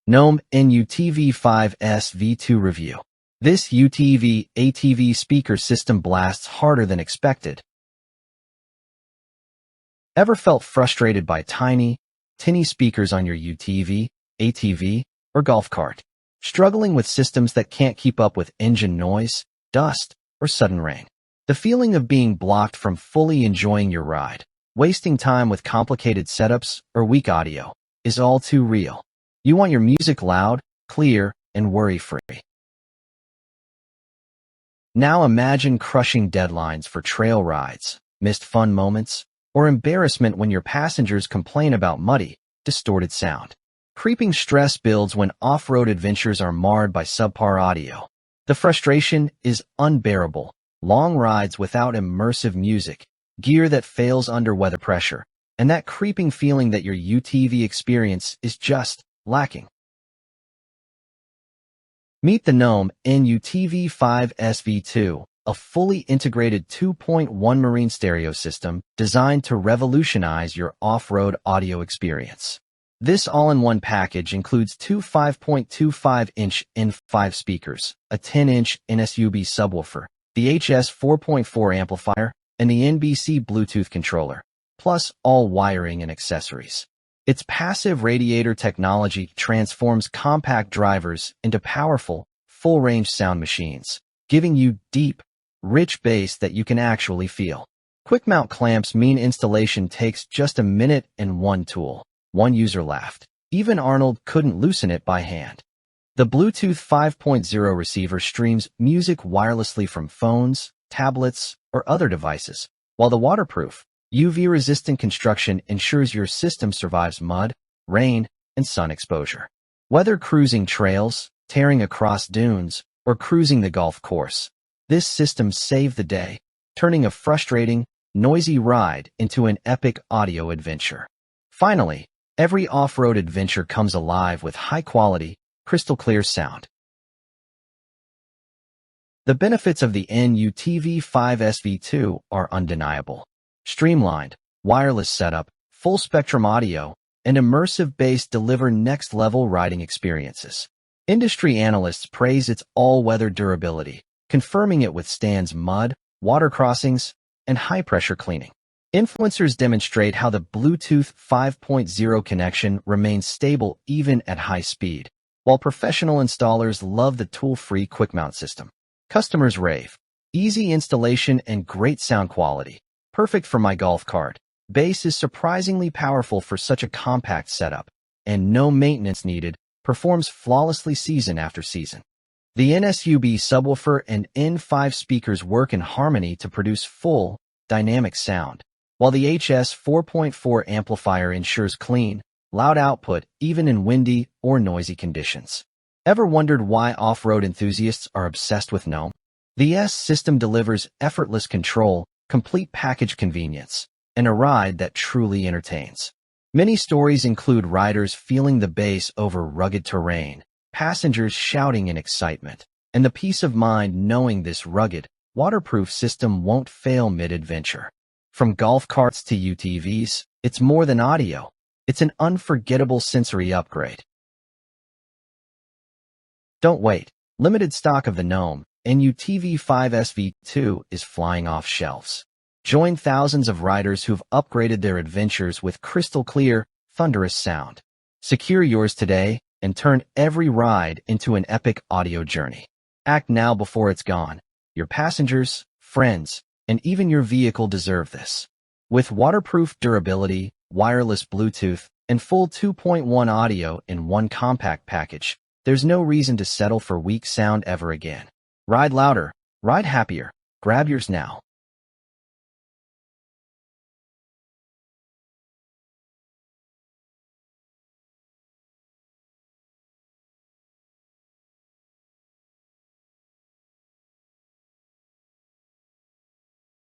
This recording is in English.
NOAM NUTV5-S V.2 review. This UTV ATV speaker system blasts harder than expected. Ever felt frustrated by tiny, tinny speakers on your UTV, ATV, or golf cart? Struggling with systems that can't keep up with engine noise, dust, or sudden rain? The feeling of being blocked from fully enjoying your ride, wasting time with complicated setups or weak audio, is all too real. You want your music loud, clear, and worry-free. Now imagine crushing deadlines for trail rides, missed fun moments, or embarrassment when your passengers complain about muddy, distorted sound. Creeping stress builds when off-road adventures are marred by subpar audio. The frustration is unbearable. Long rides without immersive music, gear that fails under weather pressure, and that creeping feeling that your UTV experience is just lacking. Meet the NOAM NUTV5-S V.2, a fully integrated 2.1 marine stereo system designed to revolutionize your off-road audio experience. This all-in-one package includes two 5.25-inch N5 speakers, a 10-inch NSUB subwoofer, the HS 4.4 amplifier, and the NBC Bluetooth controller, plus all wiring and accessories. Its passive Radiator technology transforms compact drivers into powerful, full-range sound machines, giving you deep, rich bass that you can actually feel. Quick mount clamps mean installation takes just a minute and one tool. One user laughed. Even Arnold couldn't loosen it by hand. The Bluetooth 5.0 receiver streams music wirelessly from phones, tablets, or other devices, while the waterproof, UV-resistant construction ensures your system survives mud, rain, and sun exposure. Whether cruising trails, tearing across dunes, or cruising the golf course, this system saved the day, turning a frustrating, noisy ride into an epic audio adventure. Finally, every off-road adventure comes alive with high-quality, crystal-clear sound. The benefits of the NUTV5-S V.2 are undeniable. Streamlined, wireless setup, full-spectrum audio, and immersive bass deliver next-level riding experiences. Industry analysts praise its all-weather durability, confirming it withstands mud, water crossings, and high-pressure cleaning. Influencers demonstrate how the Bluetooth 5.0 connection remains stable even at high speed, while professional installers love the tool-free quick-mount system. Customers rave. Easy installation and great sound quality. Perfect for my golf cart. Bass is surprisingly powerful for such a compact setup, and no maintenance needed, performs flawlessly season after season. The NSUB subwoofer and N5 speakers work in harmony to produce full, dynamic sound, while the HS 4.4 amplifier ensures clean, loud output even in windy or noisy conditions. Ever wondered why off-road enthusiasts are obsessed with NOAM? The S system delivers effortless control, complete package convenience, and a ride that truly entertains. Many stories include riders feeling the bass over rugged terrain, passengers shouting in excitement, and the peace of mind knowing this rugged, waterproof system won't fail mid-adventure. From golf carts to UTVs, it's more than audio. It's an unforgettable sensory upgrade. Don't wait. Limited stock of the NOAM NUTV5-S V.2 is flying off shelves. Join thousands of riders who've upgraded their adventures with crystal-clear, thunderous sound. Secure yours today and turn every ride into an epic audio journey. Act now before it's gone. Your passengers, friends, and even your vehicle deserve this. With waterproof durability, wireless Bluetooth, and full 2.1 audio in one compact package, there's no reason to settle for weak sound ever again. Ride louder, ride happier. Grab yours now.